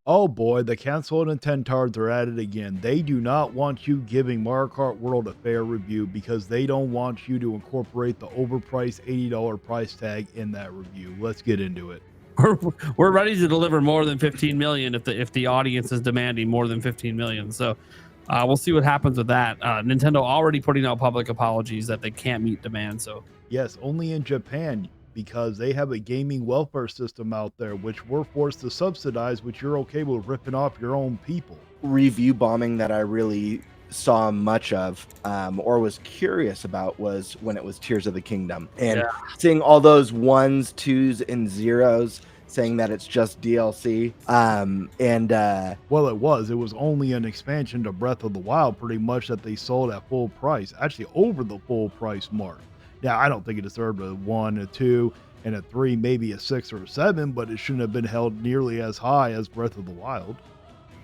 Oh boy, the canceled Nintentards are at it again. They do not want you giving Mario Kart World a fair review because they don't want you to incorporate the overpriced $80 price tag in that review. Let's get into it. We're ready to deliver more than 15 million if the audience is demanding more than 15 million. So we'll see what happens with that. Nintendo already putting out public apologies that they can't meet demand. So yes, only in Japan because they have a gaming welfare system out there, which we're forced to subsidize, which you're okay with ripping off your own people. Review bombing that I really saw much of or was curious about was when it was Tears of the Kingdom, and seeing all those 1s, 2s, and 0s saying that it's just DLC. Well, it was only an expansion to Breath of the Wild pretty much that they sold at full price, actually over the full price mark. Now, I don't think it deserved a 1, a 2, and a 3, maybe a 6 or a 7, but it shouldn't have been held nearly as high as Breath of the Wild.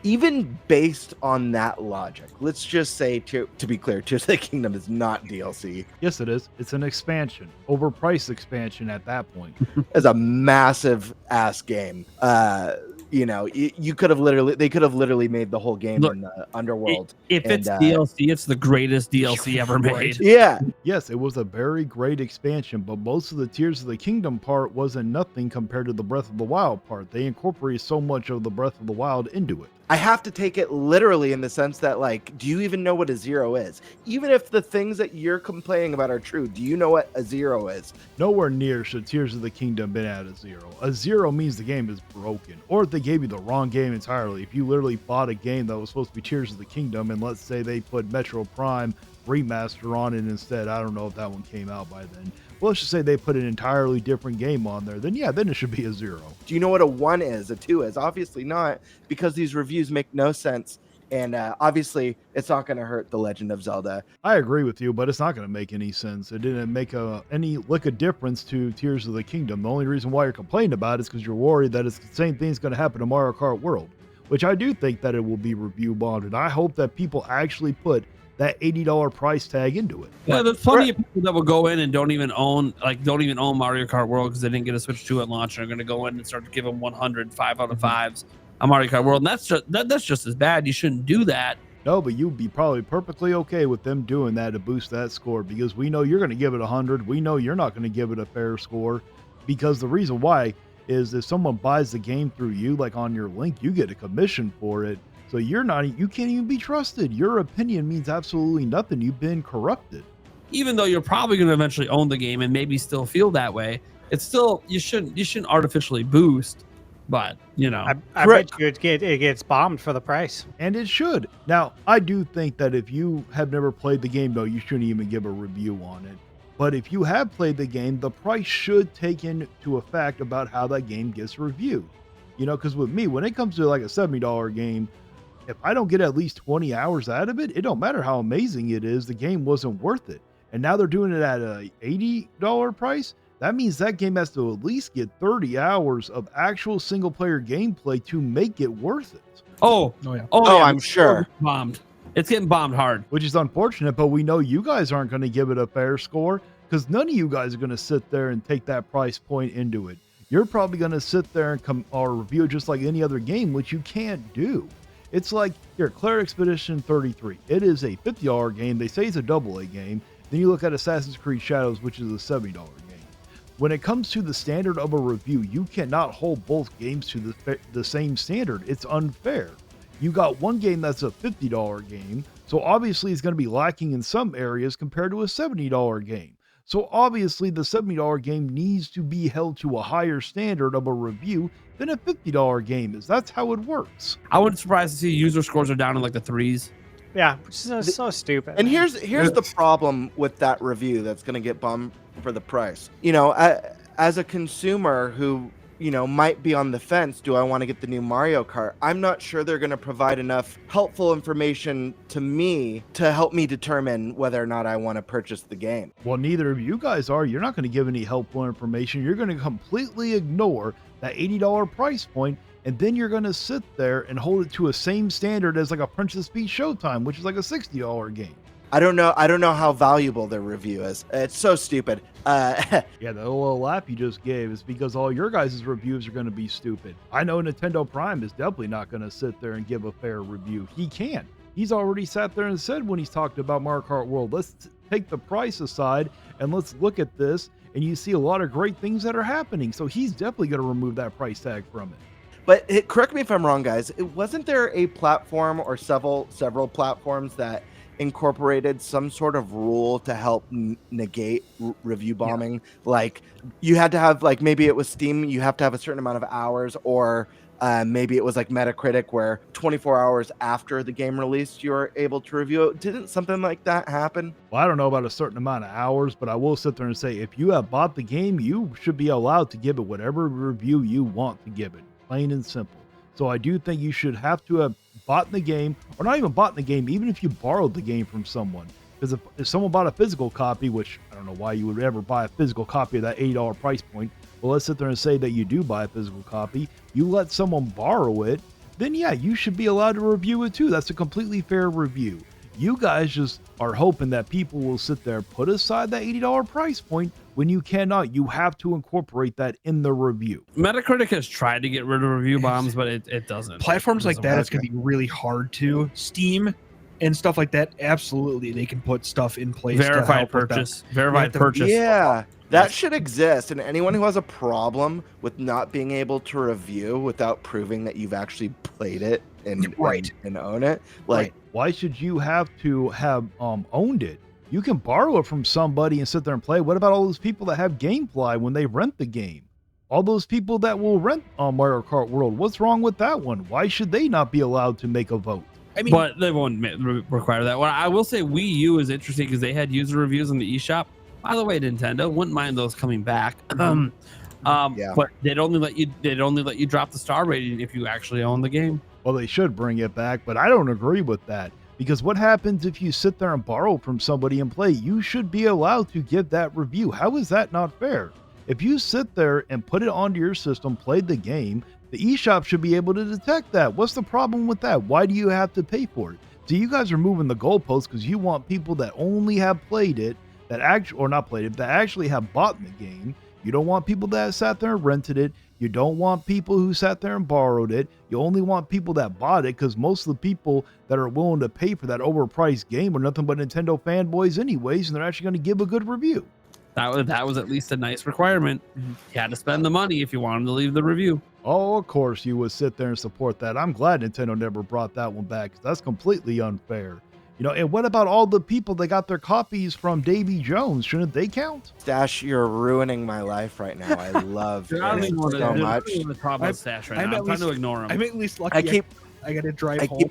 Even based on that logic, let's just say, to be clear, Tears of the Kingdom is not DLC. Yes, it is. It's an expansion, overpriced expansion at that point. It's a massive ass game. You could have they could have literally made the whole game in the underworld. If it's DLC, it's the greatest DLC ever made. Yeah. Yes, it was a very great expansion, but most of the Tears of the Kingdom part wasn't nothing compared to the Breath of the Wild part. They incorporated so much of the Breath of the Wild into it. I have to take it literally in the sense that, like, do you even know what a 0 is? Even if the things that you're complaining about are true, do you know what a 0 is? Nowhere near should Tears of the Kingdom been at a 0. A 0 means the game is broken, or if they gave you the wrong game entirely. If you literally bought a game that was supposed to be Tears of the Kingdom, and let's say they put Metro Prime Remaster on it instead, I don't know if that one came out by then. Well, let's just say they put an entirely different game on there, then yeah, then it should be a 0. Do you know what a 1 is, a 2 is? Obviously not, because these reviews make no sense. And obviously, it's not going to hurt The Legend of Zelda. I agree with you, but it's not going to make any sense. It didn't make any lick of difference to Tears of the Kingdom. The only reason why you're complaining about it is because you're worried that it's the same thing's going to happen to Mario Kart World, which I do think that it will be review bombed. And I hope that people actually put that $80 price tag into it. Yeah, there's plenty of people that will go in and don't even own Mario Kart World because they didn't get a Switch 2 at launch. They're going to go in and start to give them 100 5 out of 5s on Mario Kart World. And that's just as bad. You shouldn't do that. No, but you'd be probably perfectly okay with them doing that to boost that score, because we know you're going to give it 100. We know you're not going to give it a fair score, because the reason why is if someone buys the game through you, like on your link, you get a commission for it. So you can't even be trusted. Your opinion means absolutely nothing. You've been corrupted. Even though you're probably going to eventually own the game and maybe still feel that way, it's still, you shouldn't artificially boost. But I bet you it gets bombed for the price, and it should. Now, I do think that if you have never played the game, though, you shouldn't even give a review on it. But if you have played the game, the price should take into effect about how that game gets reviewed. Because with me, when it comes to like a $70 game, if I don't get at least 20 hours out of it, it don't matter how amazing it is, the game wasn't worth it. And now they're doing it at a $80 price. That means that game has to at least get 30 hours of actual single player gameplay to make it worth it. Oh yeah, I'm sure. Bombed. It's getting bombed hard. Which is unfortunate, but we know you guys aren't going to give it a fair score, because none of you guys are going to sit there and take that price point into it. You're probably going to sit there and review it just like any other game, which you can't do. It's like, here, Claire Expedition 33. It is a $50 game. They say it's a AA game. Then you look at Assassin's Creed Shadows, which is a $70 game. When it comes to the standard of a review, you cannot hold both games to the same standard. It's unfair. You got one game that's a $50 game, so obviously it's going to be lacking in some areas compared to a $70 game. So obviously the $70 game needs to be held to a higher standard of a review than a $50 game is. That's how it works. I wouldn't be surprised to see user scores are down in like the 3s. Yeah, which is so stupid. And here's the problem with that review that's going to get bummed for the price. As a consumer who, might be on the fence, do I want to get the new Mario Kart? I'm not sure they're going to provide enough helpful information to me to help me determine whether or not I want to purchase the game. Well, neither of you guys are. You're not going to give any helpful information. You're going to completely ignore that $80 price point, and then you're going to sit there and hold it to a same standard as like a Princess Peach Showtime, which is like a $60 game. I don't know how valuable their review is. It's so stupid. Yeah, the little laugh you just gave is because all your guys' reviews are going to be stupid. I know Nintendo Prime is definitely not going to sit there and give a fair review. He can't. He's already sat there and said when he's talked about Mario Kart World, let's take the price aside and let's look at this. And you see a lot of great things that are happening. So he's definitely going to remove that price tag from it. But correct me if I'm wrong, guys. Wasn't there a platform or several platforms that incorporated some sort of rule to help negate review bombing? Like you had to have, like, maybe it was Steam, you have to have a certain amount of hours, or maybe it was like Metacritic where 24 hours after the game released, you were able to review it. Didn't something like that happen? Well, I don't know about a certain amount of hours, but I will sit there and say if you have bought the game, you should be allowed to give it whatever review you want to give it. Plain and simple. So I do think you should have to have bought the game, or not even bought the game, even if you borrowed the game from someone. Because if someone bought a physical copy, which I don't know why you would ever buy a physical copy of that $80 price point, well, let's sit there and say that you do buy a physical copy, you let someone borrow it, then yeah, you should be allowed to review it too. That's a completely fair review. You guys just are hoping that people will sit there, put aside that $80 price point when you cannot. You have to incorporate that in the review. Metacritic has tried to get rid of review bombs, but it doesn't. Platforms like that, it's going to be really hard to. Steam and stuff like that, absolutely, they can put stuff in place. Verified purchase. Verified purchase. Yeah, that should exist. And anyone who has a problem with not being able to review without proving that you've actually played it and own it, like, why should you have to have owned it? You can borrow it from somebody and sit there and play. What about all those people that have GameFly when they rent the game? All those people that will rent Mario Kart World, what's wrong with that one? Why should they not be allowed to make a vote? I mean, but they won't require that. Well, I will say Wii U is interesting because they had user reviews in the eShop. By the way, Nintendo wouldn't mind those coming back. But they'd only let you drop the star rating if you actually own the game. Well, they should bring it back, but I don't agree with that. Because what happens if you sit there and borrow from somebody and play? You should be allowed to give that review. How is that not fair? If you sit there and put it onto your system, played the game, the eShop should be able to detect that. What's the problem with that? Why do you have to pay for it? So you guys are moving the goalposts because you want people that only have played it, that actually have bought the game. You don't want people that sat there and rented it. You don't want people who sat there and borrowed it. You only want people that bought it, because most of the people that are willing to pay for that overpriced game are nothing but Nintendo fanboys anyways, and they're actually going to give a good review. That was at least a nice requirement. You had to spend the money if you wanted to leave the review. Oh, of course you would sit there and support that. I'm glad Nintendo never brought that one back, because that's completely unfair. You know, and what about all the people that got their copies from Davy Jones? Shouldn't they count? Stash, you're ruining my life right now. I love it so much. Stash right now. I'm trying to ignore him. I'm at least lucky. I got to drive home.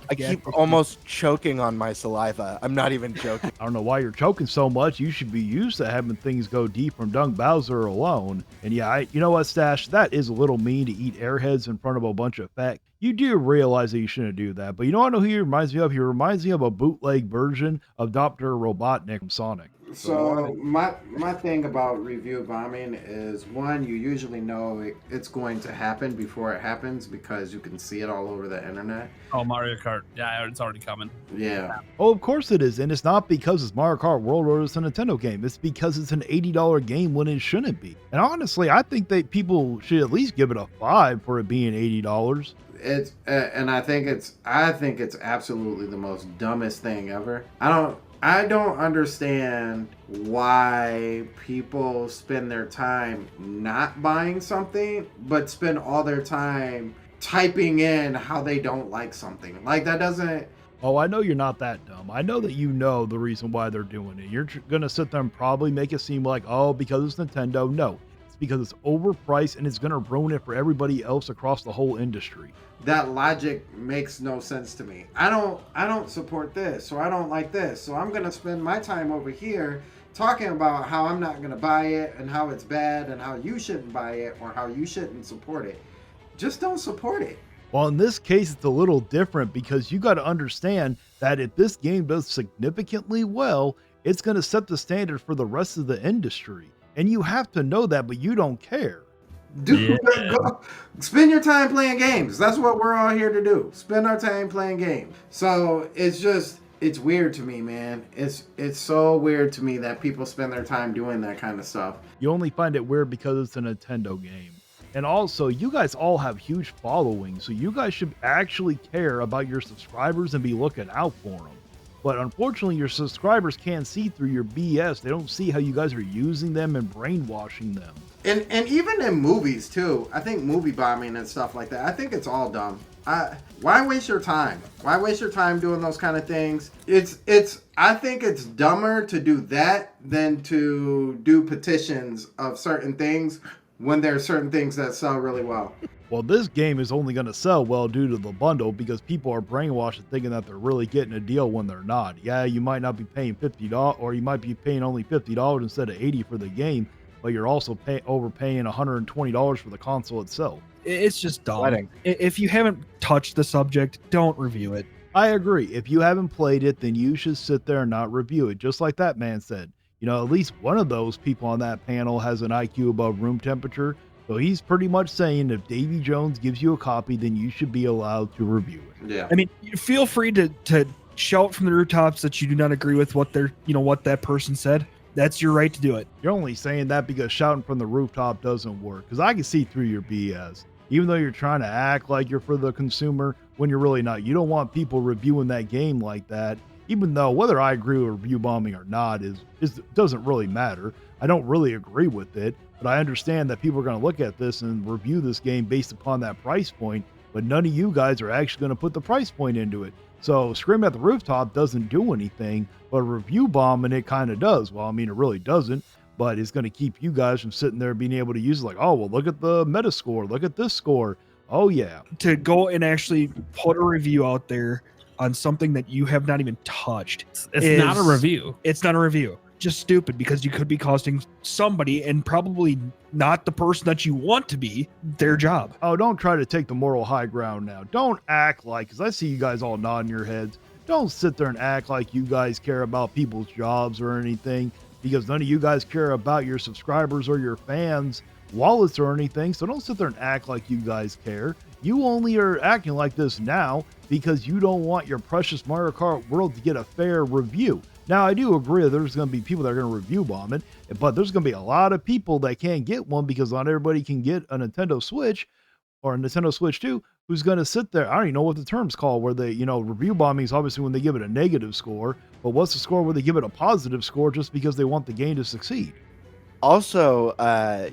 I keep almost choking on my saliva. I'm not even joking. I don't know why you're choking so much. You should be used to having things go deep from Doug Bowser alone. And yeah, you know what, Stash? That is a little mean to eat airheads in front of a bunch of fat. You do realize that you shouldn't do that. But you know what I know who he reminds me of? He reminds me of a bootleg version of Dr. Robotnik from Sonic. So my thing about review bombing is, one, you usually know it's going to happen before it happens because you can see it all over the internet. Oh, Mario Kart. Yeah, it's already coming. Yeah. Oh, of course it is. And it's not because it's Mario Kart World or it's a Nintendo game. It's because it's an $80 game when it shouldn't be. And honestly, I think that people should at least give it a 5 for it being $80. It's and I think it's absolutely the most dumbest thing ever. I don't understand why people spend their time not buying something, but spend all their time typing in how they don't like something. Like, that doesn't... Oh, I know you're not that dumb. I know that you know the reason why they're doing it. You're going to sit there and probably make it seem like, oh, because it's Nintendo. No, it's because it's overpriced and it's going to ruin it for everybody else across the whole industry. That logic makes no sense to me. I don't support this, or I don't like this, so I'm going to spend my time over here talking about how I'm not going to buy it and how it's bad and how you shouldn't buy it or how you shouldn't support it. Just don't support it. Well, in this case, it's a little different because you got to understand that if this game does significantly well, it's going to set the standard for the rest of the industry. And you have to know that, but you don't care. Dude, go, spend your time playing games. That's what we're all here to do. Spend our time playing games. So it's it's weird to me, man. It's so weird to me that people spend their time doing that kind of stuff. You only find it weird because it's a Nintendo game. And also, you guys all have huge followings, so you guys should actually care about your subscribers and be looking out for them. But unfortunately, your subscribers can't see through your BS. They don't see how you guys are using them and brainwashing them. And even in movies too. I think movie bombing and stuff like that. I think it's all dumb. Why waste your time? Why waste your time doing those kind of things? I think it's dumber to do that than to do petitions of certain things when there are certain things that sell really well. Well, this game is only going to sell well due to the bundle because people are brainwashed and thinking that they're really getting a deal when they're not. Yeah, you might not be paying $50, or you might be paying only $50 instead of $80 for the game, but you're also overpaying $120 for the console itself. It's just dumb. Wedding. If you haven't touched the subject, don't review it. I agree. If you haven't played it, then you should sit there and not review it, just like that man said. You know, at least one of those people on that panel has an IQ above room temperature, so he's pretty much saying if Davy Jones gives you a copy, then you should be allowed to review it. Yeah. I mean, feel free to shout from the rooftops that you do not agree with what what that person said. That's your right to do it. You're only saying that because shouting from the rooftop doesn't work, because I can see through your BS. Even though you're trying to act like you're for the consumer when you're really not. You don't want people reviewing that game like that, even though whether I agree with review bombing or not doesn't really matter. I don't really agree with it, but I understand that people are going to look at this and review this game based upon that price point, but none of you guys are actually going to put the price point into it. So screaming at the rooftop doesn't do anything, but review bombing it kind of does. Well, I mean, it really doesn't, but it's going to keep you guys from sitting there being able to use it like, oh, well, look at the meta score. Look at this score. Oh, yeah. To go and actually put a review out there on something that you have not even touched. It's not a review. It's not a review. Just stupid, because you could be costing somebody, and probably not the person that you want to be, their job. Oh, don't try to take the moral high ground now. Don't act like, because I see you guys all nodding your heads. Don't sit there and act like you guys care about people's jobs or anything, because none of you guys care about your subscribers or your fans' wallets or anything. So don't sit there and act like you guys care. You only are acting like this now because you don't want your precious Mario Kart World to get a fair review. Now, I do agree that there's going to be people that are going to review bomb it, but there's going to be a lot of people that can't get one because not everybody can get a Nintendo Switch or a Nintendo Switch 2 who's going to sit there. I don't even know what the term's called, where they, review bombing is obviously when they give it a negative score, but what's the score where they give it a positive score just because they want the game to succeed? Also,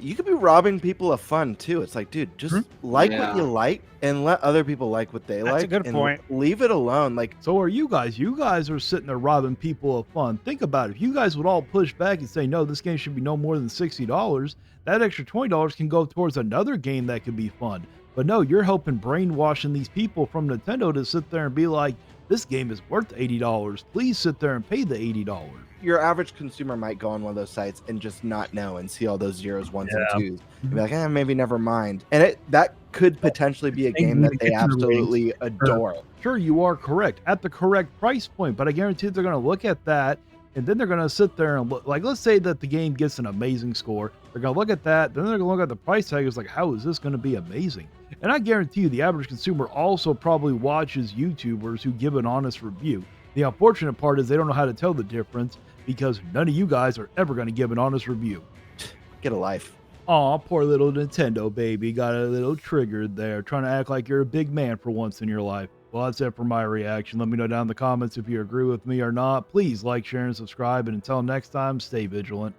you could be robbing people of fun too. It's like, dude, just like what you like and let other people like what they like. That's a good and point. Leave it alone. Like, So are you guys. You guys are sitting there robbing people of fun. Think about it. If you guys would all push back and say, no, this game should be no more than $60, that extra $20 can go towards another game that could be fun. But no, you're helping brainwashing these people from Nintendo to sit there and be like, this game is worth $80. Please sit there and pay the $80. your average consumer might go on one of those sites and just not know and see all those zeros, ones, and twos, and be like, maybe never mind. And that could potentially be a game that they absolutely adore. Sure, you are correct at the correct price point, but I guarantee they're going to look at that and then they're going to sit there and look, like, let's say that the game gets an amazing score. They're going to look at that, then they're going to look at the price tag. It's like, how is this going to be amazing? And I guarantee you the average consumer also probably watches YouTubers who give an honest review. The unfortunate part is they don't know how to tell the difference because none of you guys are ever going to give an honest review. Get a life. Aw, poor little Nintendo baby got a little triggered there, trying to act like you're a big man for once in your life. Well, that's it for my reaction. Let me know down in the comments if you agree with me or not. Please like, share, and subscribe. And until next time, stay vigilant.